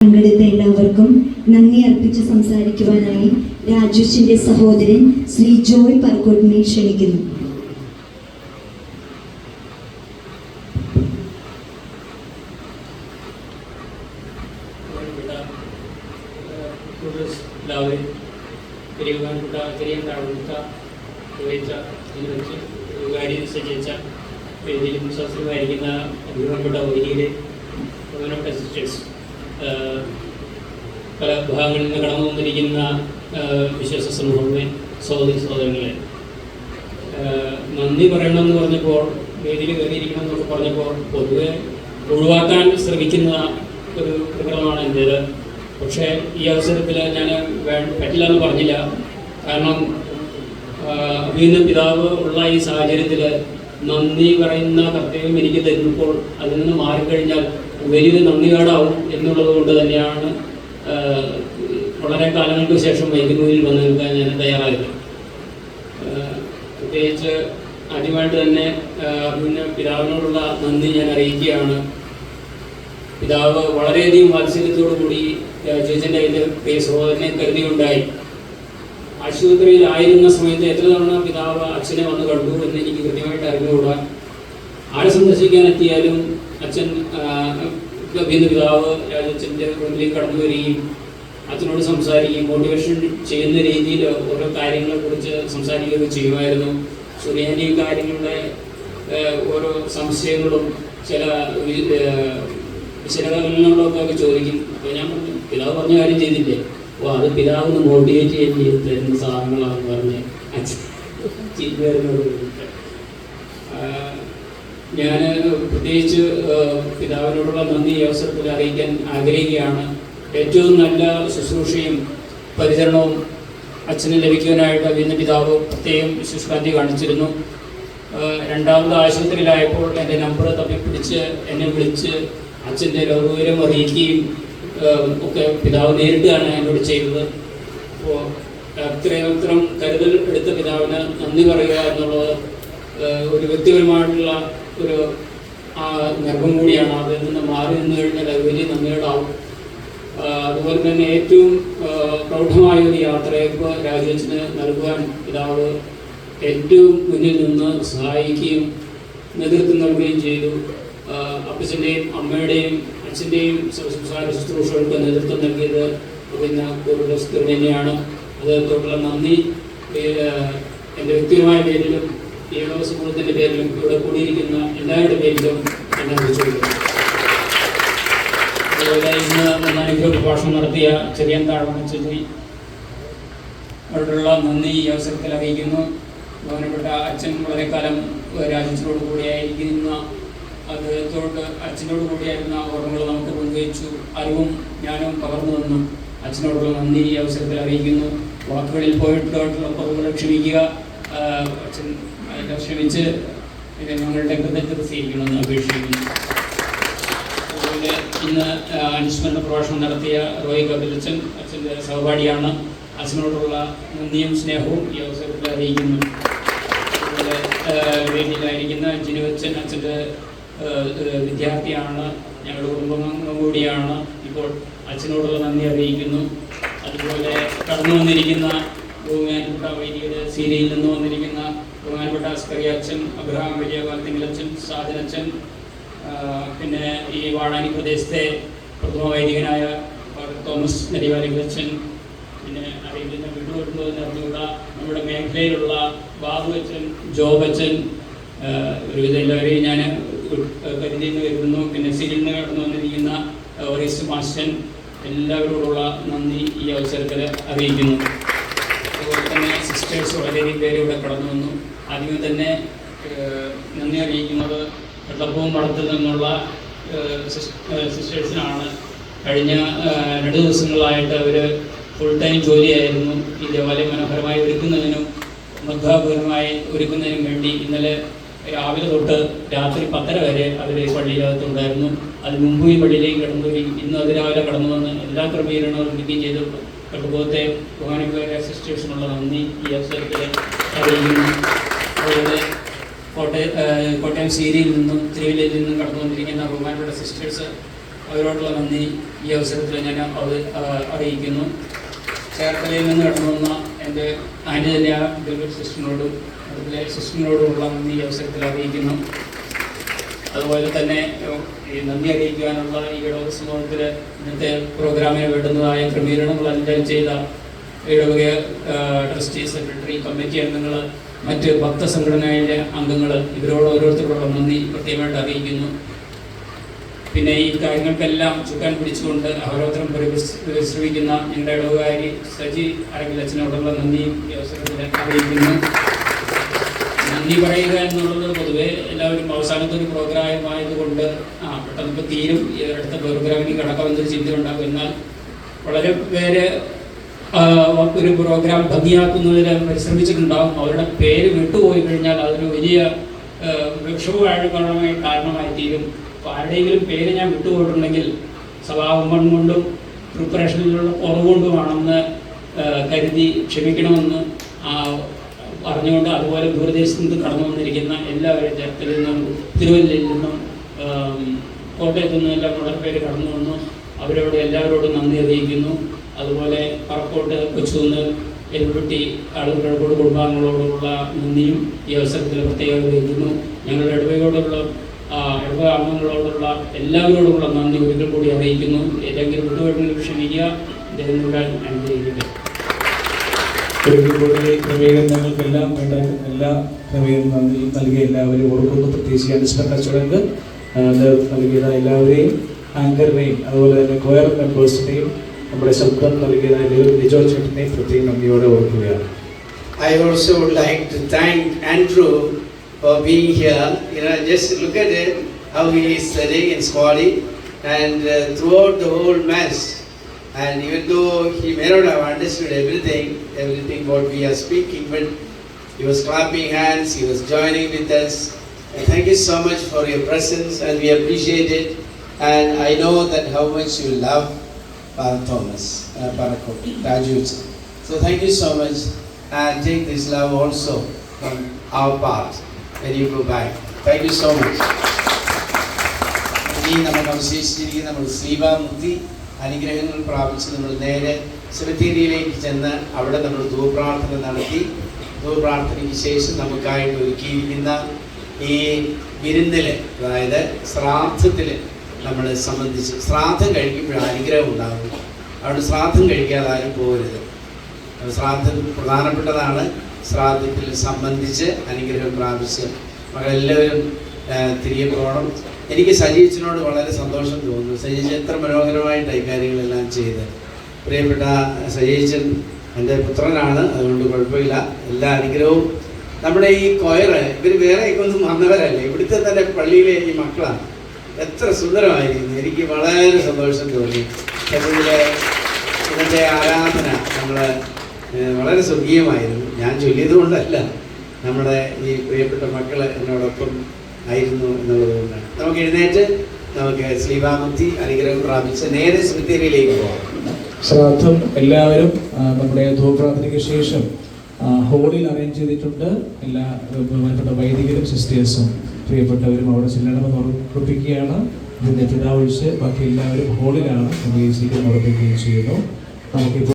പങ്കെടുത്ത എല്ലാവർക്കും നന്ദി അർപ്പിച്ച് സംസാരിക്കുവാനായി രാജേഷിന്റെ സഹോദരൻ ശ്രീ ജോയ് പറക്കോട്ടിനെ ക്ഷണിക്കുന്നു. പല ഭാഗങ്ങളിൽ നിന്ന് കടന്നു വന്നിരിക്കുന്ന വിശ്വാസ സമൂഹങ്ങളെ, സഹോദരങ്ങളെ, നന്ദി പറയണമെന്ന് പറഞ്ഞപ്പോൾ, വേദിയിൽ കയറിയിരിക്കണം എന്നൊക്കെ പറഞ്ഞപ്പോൾ പൊതുവെ ഒഴിവാക്കാൻ ശ്രമിക്കുന്ന ഒരു പ്രകടനമാണ് എൻ്റേത്. പക്ഷേ ഈ അവസരത്തിൽ ഞാൻ പറ്റില്ല എന്ന് പറഞ്ഞില്ല. കാരണം അഭിനന്ദ പിതാവ് ഉള്ള ഈ സാഹചര്യത്തിൽ നന്ദി പറയുന്ന കർത്തവ്യം എനിക്ക് തരുമ്പോൾ അതിൽ നിന്ന് മാറിക്കഴിഞ്ഞാൽ വലിയൊരു നന്ദികേടാവും എന്നുള്ളത് കൊണ്ട് തന്നെയാണ് വളരെ കാലങ്ങൾക്ക് ശേഷം വൈകുന്നൂരിൽ വന്നു നിൽക്കാൻ ഞാൻ തയ്യാറായത്. പ്രത്യേകിച്ച് ആദ്യമായിട്ട് തന്നെ പിന്നെ പിതാവിനോടുള്ള നന്ദി ഞാൻ അറിയിക്കുകയാണ്. പിതാവ് വളരെയധികം വാത്സല്യത്തോടു കൂടി ചേച്ചൻ്റെ അതിൻ്റെ പ്രിയ സഹോദരനെ കരുതിയുണ്ടായി. ആശുപത്രിയിലായിരുന്ന സമയത്ത് എത്ര തവണ പിതാവ് അച്ഛനെ വന്ന് കണ്ടു എന്ന് എനിക്ക് കൃത്യമായിട്ട് അറിഞ്ഞുകൂടാ. ആരെ സന്ദർശിക്കാൻ എത്തിയാലും അച്ഛൻ പിതാവ് രാജച്ഛൻ്റെ മുന്നിലേക്ക് കടന്നു വരികയും അച്ഛനോട് സംസാരിക്കുകയും മോട്ടിവേഷൻ ചെയ്യുന്ന രീതിയിൽ ഓരോ കാര്യങ്ങളെക്കുറിച്ച് സംസാരിക്കുകയൊക്കെ ചെയ്യുമായിരുന്നു. സുറിയാനി കാര്യങ്ങളുടെ ഓരോ സംശയങ്ങളും ചില വിശകലനങ്ങളൊക്കെ ചോദിക്കും. അപ്പോൾ ഞാൻ പറഞ്ഞു, പിതാവ് പറഞ്ഞ കാര്യം ചെയ്തില്ലേ? അപ്പോൾ അത് പിതാവിന് മോട്ടിവേറ്റ് ചെയ്ത് തരുന്ന സാധനങ്ങളാണെന്ന് പറഞ്ഞ് അച്ഛൻ ചെയ്യുന്നവരോട് ഞാൻ പ്രത്യേകിച്ച് പിതാവിനോടുള്ള നന്ദി ഈ അവസരത്തിൽ അറിയിക്കാൻ ആഗ്രഹിക്കുകയാണ്. ഏറ്റവും നല്ല ശുശ്രൂഷയും പരിചരണവും അച്ഛന് ലഭിക്കുവാനായിട്ട് വീണ്ടും പിതാവ് പ്രത്യേകം ശുഷ്കാന്തി കാണിച്ചിരുന്നു. രണ്ടാമത് ആശുപത്രിയിലായപ്പോൾ എൻ്റെ നമ്പർ തപ്പിപ്പിടിച്ച് എന്നെ വിളിച്ച് അച്ഛൻ്റെ രോഗവിവരം അറിയിക്കുകയും ഒക്കെ പിതാവ് നേരിട്ടാണ് എന്നോട് ചെയ്തത്. അപ്പോൾ അത്രയും കരുതൽ എടുത്ത പിതാവിന് നന്ദി പറയുക എന്നുള്ളത് ഒരു വ്യക്തിപരമായിട്ടുള്ള ഒരു ഗർഭം കൂടിയാണ്. അതിൽ നിന്ന് മാറി നിന്ന് കഴിഞ്ഞാൽ അത് വലിയ നന്ദികേടാവും. അതുപോലെ തന്നെ ഏറ്റവും പ്രൗഢമായ ഒരു യാത്രയപ്പ് രാജേഷിന് നൽകുവാൻ പിതാവ് ഏറ്റവും മുന്നിൽ നിന്ന് സഹായിക്കുകയും നേതൃത്വം നൽകുകയും ചെയ്തു. അപ്പച്ചൻ്റെയും അമ്മയുടെയും അച്ഛൻ്റെയും സംസാര ശുശ്രൂഷകൾക്ക് നേതൃത്വം നൽകിയത് പിന്നെ ഒരു തന്നെയാണ്. അദ്ദേഹത്തോടുള്ള നന്ദി എൻ്റെ വ്യക്തിപരമായ പേരിലും ഈ സമൂഹത്തിൻ്റെ പേരിലും ഇവിടെ കൂടിയിരിക്കുന്ന എല്ലാവരുടെ പേരിലും എന്നെ അറിയിച്ചുകൊടുക്കുന്നു. അതുപോലെ ഇന്ന് അനുഗ്രഹ പ്രഭാഷണം നടത്തിയ ചെറിയാൻ താഴ്മച്ചി അവരോടുള്ള നന്ദി ഈ അവസരത്തിൽ അറിയിക്കുന്നു. ബഹുമാനപ്പെട്ട അച്ഛൻ വളരെ കാലം രാജ്യത്തിനോട് കൂടിയായിരിക്കുന്ന അച്ഛനോട് കൂടിയായിരുന്ന ഓർമ്മകൾ നമുക്ക് പങ്കുവച്ചു. അറിവും ജ്ഞാനവും പകർന്നു തന്നു. അച്ഛനോടുള്ള നന്ദി ഈ അവസരത്തിൽ അറിയിക്കുന്നു. വാക്കുകളിൽ പോയിട്ടുള്ള കുറവുകൾ ക്ഷമിക്കുക. അച്ഛൻ ക്ഷമിച്ച് ഞങ്ങളുടെ കൃതജ്ഞത സ്വീകരിക്കണമെന്ന് അപേക്ഷിക്കുന്നു. അതുപോലെ ഇന്ന് അനുസ്മരണ പ്രഭാഷണം നടത്തിയ റോയ് കപിലച്ചൻ അച്ഛൻ്റെ സഹപാഠിയാണ്. അച്ഛനോടുള്ള നന്ദിയും സ്നേഹവും ഈ അവസരത്തിൽ അറിയിക്കുന്നു. അതുപോലെ വേദിയിലായിരിക്കുന്ന ജിനുവച്ചൻ അച്ഛൻ്റെ വിദ്യാർത്ഥിയാണ്, ഞങ്ങളുടെ കുടുംബാംഗം കൂടിയാണ്. ഇപ്പോൾ അച്ഛനോടുള്ള നന്ദി അറിയിക്കുന്നു. അതുപോലെ കടന്നു വന്നിരിക്കുന്ന ബഹുമാനപ്പെട്ട വൈദികരുടെ സീരിയയിൽ നിന്ന് വന്നിരിക്കുന്ന ബഹുമാനപ്പെട്ട അസ്കറിയ അച്ഛൻ, അബ്രഹാം വലിയ കാലത്തിങ്കലച്ഛൻ, സാധനച്ഛൻ, പിന്നെ ഈ വാഴാനി പ്രദേശത്തെ പ്രഥമ വൈദികനായ തോമസ് നരിവാലികളച്ഛൻ, പിന്നെ അറിയില്ല വിട്ടുകൊടുക്കുന്നതെന്ന് അറിഞ്ഞുകൂടാ നമ്മുടെ മേഖലയിലുള്ള ബാബു അച്ഛൻ, ജോബ് അച്ഛൻ, ഒരുവിധം എല്ലാവരെയും ഞാൻ കരുതിയിൽ നിന്ന് വരുന്നു. പിന്നെ സീരിയൽ നിന്ന് കടന്നു വന്നിരിക്കുന്ന ഒറീസ് മാസ്റ്റൻ, എല്ലാവരോടുള്ള നന്ദി ഈ അവസരത്തിൽ അറിയിക്കുന്നു. അതുപോലെ തന്നെ സിസ്റ്റേഴ്സ് വളരെയധികം പേര് ഇവിടെ കടന്നു വന്നു. ആദ്യമേ തന്നെ നന്ദി അറിയിക്കുന്നത് വെള്ളപ്പവും മഠത്തിൽ നിന്നുള്ള സിസ്റ്റേഴ്സിനാണ്. കഴിഞ്ഞ 2 ദിവസങ്ങളായിട്ട് അവർ ഫുൾ ടൈം ജോലിയായിരുന്നു. ഈ ദേവാലയം മനോഹരമായി ഒരുക്കുന്നതിനും മദ്ഭാപരമായി ഒരുക്കുന്നതിനും വേണ്ടി ഇന്നലെ രാവിലെ തൊട്ട് രാത്രി 10:30 വരെ അവർ പള്ളിയിലകത്തുണ്ടായിരുന്നു. അതിന് മുമ്പ് ഈ പള്ളിയിലേക്ക് കടന്നു വരികയും ഇന്ന് അതിരാവിലെ കടന്നു വന്ന് എല്ലാ ക്രമീകരണങ്ങളും ഒരുക്കുകയും ചെയ്തു. കട്ടുപോകത്തെ ബഹുമാനിക്കായ സിസ്റ്റേഴ്സിനുള്ള നന്ദി ഈ അവസരത്തിൽ അറിയിക്കുന്നു. അതുപോലെ കോട്ടയം സീരിയയിൽ നിന്നും തിരുവല്ലയിൽ നിന്നും കടന്നു വന്നിരിക്കുന്ന ബഹുമാനപ്പെട്ട സിസ്റ്റേഴ്സ് അവരോടുള്ള നന്ദി ഈ അവസരത്തിൽ ഞാൻ അറിയിക്കുന്നു. ചേർത്തലയിൽ നിന്ന് കടന്നു വന്ന എൻ്റെ ആൻറ്റീജന്യ ഡെലിവറി സിസ്റ്ററിനോടും അതുപോലെ സിസ്റ്ററിനോടുമുള്ള നന്ദി ഈ അവസരത്തിൽ അറിയിക്കുന്നു. അതുപോലെ തന്നെ ഈ നന്ദി അറിയിക്കുവാനുള്ള ഈ ഇടവക സമൂഹത്തിൽ ഇന്നത്തെ പ്രോഗ്രാമിന് വേണ്ടുന്നതായ ക്രമീകരണങ്ങളെല്ലാം ചെയ്ത ഇടവക ട്രസ്റ്റി, സെക്രട്ടറി, കമ്മിറ്റി അംഗങ്ങൾ, മറ്റ് ഭക്തസംഘടനയിലെ അംഗങ്ങൾ, ഇവരോട് ഓരോരുത്തരോടുള്ള നന്ദി പ്രത്യേകമായിട്ട് അറിയിക്കുന്നു. പിന്നെ ഈ കാര്യങ്ങൾക്കെല്ലാം ചുക്കാൻ പിടിച്ചുകൊണ്ട് അവരോരുത്തരം പരിശ്രമിക്കുന്ന ഞങ്ങളുടെ ഇടവകാരി സജി അരങ്ങിലച്ഛനോടുള്ള നന്ദിയും ഈ അവസരത്തിൽ അറിയിക്കുന്നു. നന്ദി പറയുക എന്നുള്ളത് പൊതുവെ എല്ലാവരും അവസാനത്തെ ഒരു പ്രോഗ്രാമായതുകൊണ്ട് പെട്ടെന്ന് ഇപ്പോൾ തീരും, അടുത്ത പ്രോഗ്രാമിന് കടക്കാമെന്നൊരു ചിന്ത ഉണ്ടാകും. എന്നാൽ വളരെ പേര് ഒരു പ്രോഗ്രാം ഭംഗിയാക്കുന്നതിന് പരിശ്രമിച്ചിട്ടുണ്ടാകും. അവരുടെ പേര് വിട്ടുപോയി കഴിഞ്ഞാൽ അതൊരു വലിയ വിഷമമായി കാരണമായി തീരും. അപ്പോൾ ആരുടെയെങ്കിലും പേര് ഞാൻ വിട്ടുപോയിട്ടുണ്ടെങ്കിൽ സ്വഭാവം കൊണ്ടും പ്രിപ്പറേഷനിലുള്ള കുറവുകൊണ്ടുമാണെന്ന് കരുതി ക്ഷമിക്കണമെന്ന് പറഞ്ഞുകൊണ്ട്, അതുപോലെ ദൂരദേശത്ത് നിന്ന് കടന്നു വന്നിരിക്കുന്ന എല്ലാവരും ചേർത്തലയിൽ നിന്നും തിരുവല്ലയിൽ നിന്നും കോട്ടയത്തു നിന്നും എല്ലാം വളരെ പേര് കടന്നു വന്നു. അവരോട് എല്ലാവരോടും നന്ദി അറിയിക്കുന്നു. അതുപോലെ പറക്കോട്ട്, കൊച്ചുകുന്ന്, എരുപ്പെട്ടി ആളുകളോട് കുടുംബാംഗങ്ങളോടുള്ള നന്ദിയും ഈ അവസരത്തിൽ പ്രത്യേകം അറിയിക്കുന്നു. ഞങ്ങളുടെ ഇടവകയോടുള്ള അംഗങ്ങളോടുള്ള എല്ലാവരോടുമുള്ള നന്ദി ഒരിക്കൽ കൂടി അറിയിക്കുന്നു. ഏതെങ്കിലും വിട്ടുപോയിട്ടുണ്ടെങ്കിൽ ക്ഷമിക്കുക. ദൈവങ്ങളാൽ അനുഗ്രഹിക്കട്ടെ. ക്രമീകരണങ്ങൾക്കെല്ലാം വേണ്ട എല്ലാ ക്രമീകരണം നൽകിയ എല്ലാവരും ഓർക്കുന്നു. പ്രത്യേകിച്ച് അനുസ്മരണ ചടങ്ങ് നൽകിയത് എല്ലാവരെയും, ആങ്കറിനെയും അതുപോലെ തന്നെ കൊയർ മെമ്പേഴ്സിനെയും നമ്മുടെ ശബ്ദം നൽകിയതായ ലിജോ ചേട്ടനെയും പ്രത്യേകം നന്ദിയോടെ ഓർക്കുകയാണ്. I also would like to thank Andrew for being here. Just look at it, how he is studying in Swati and throughout the whole mass. And even though he may not have understood everything what we are speaking, but he was clapping hands, he was joining with us. And thank you so much for your presence, and we appreciate it. And I know that how much you love Father Thomas, Raju. So thank you so much, and take this love also from our part when you go back. Thank you so much. ഇനി നമുക്ക് അവശേഷിച്ചിരിക്കുന്ന നമ്മൾ ശ്രീബാമുക്തി അനുഗ്രഹങ്ങൾ പ്രാപിച്ച് നമ്മൾ നേരെ സെമിത്തേരിയിലേക്ക് ചെന്ന് അവിടെ നമ്മൾ ധൂപ്രാർത്ഥന നടത്തി. ധൂപ്രാർത്ഥനയ്ക്ക് ശേഷം നമുക്കായിട്ട് ഒരുക്കിയിരിക്കുന്ന ഈ വിരുന്നിൽ, അതായത് ശ്രാദ്ധത്തിൽ നമ്മൾ സംബന്ധിച്ച്, ശ്രാദ്ധം കഴിക്കുമ്പോൾ അനുഗ്രഹം ഉണ്ടാകും. അവിടെ ശ്രാദ്ധം കഴിക്കാതെ ആരും പോകരുത്. ശ്രാദ്ധം പ്രധാനപ്പെട്ടതാണ്. ശ്രാദ്ധത്തിൽ സംബന്ധിച്ച് അനുഗ്രഹം പ്രാപിച്ച് മകളെല്ലാവരും തിരികെ പോകണം. എനിക്ക് സജീച്ചനോട് വളരെ സന്തോഷം തോന്നുന്നു. സജീച്ചൻ എത്ര മനോഹരമായിട്ടാണ് ഈ കാര്യങ്ങളെല്ലാം ചെയ്ത്. പ്രിയപ്പെട്ട സജീച്ചൻ എൻ്റെ പുത്രനാണ്, അതുകൊണ്ട് കുഴപ്പമില്ല. എല്ലാ അനുഗ്രഹവും. നമ്മുടെ ഈ കൊയർ ഇവർ വേറെയൊക്കെ ഒന്നും വന്നവരല്ല, ഇവിടുത്തെ തന്നെ പള്ളിയിലെ ഈ മക്കളാണ്. എത്ര സുന്ദരമായിരിക്കുന്നു. എനിക്ക് വളരെ സന്തോഷം തോന്നി. ഇന്നത്തെ ആരാധന നമ്മൾ വളരെ സ്വർഗീയമായിരുന്നു. ഞാൻ ചൊല്ലിയത് കൊണ്ടല്ല, നമ്മുടെ ഈ പ്രിയപ്പെട്ട മക്കൾ എന്നോടൊപ്പം ആയിരുന്നു എന്നുള്ളതുകൊണ്ടാണ്. നമുക്ക് എഴുന്നേറ്റ് നമുക്ക് ശ്രീബാമുക്തി അനുഗ്രഹം പ്രാപിച്ച് നേരെ സെമിത്തേരിയിലേക്ക് പോകാം. ശ്രാദ്ധം എല്ലാവരും നമ്മുടെ ധൂപ്രാർത്ഥനയ്ക്ക് ശേഷം ഹോളിൽ അറേഞ്ച് ചെയ്തിട്ടുണ്ട്. എല്ലാ ബഹുമാനപ്പെട്ട വൈദികരും സിസ്റ്റേഴ്സും പ്രിയപ്പെട്ടവരും അവിടെ ചെല്ലണമെന്ന് ഉറപ്പിക്കുകയാണ്. ഇതിൻ്റെ പിതാവൊഴിച്ച് ബാക്കി എല്ലാവരും ഹോളിലാണ് ക്രമീകരിച്ചിരിക്കുന്നത് ഉറപ്പിക്കുകയും ചെയ്യുന്നു. നമുക്കിപ്പോൾ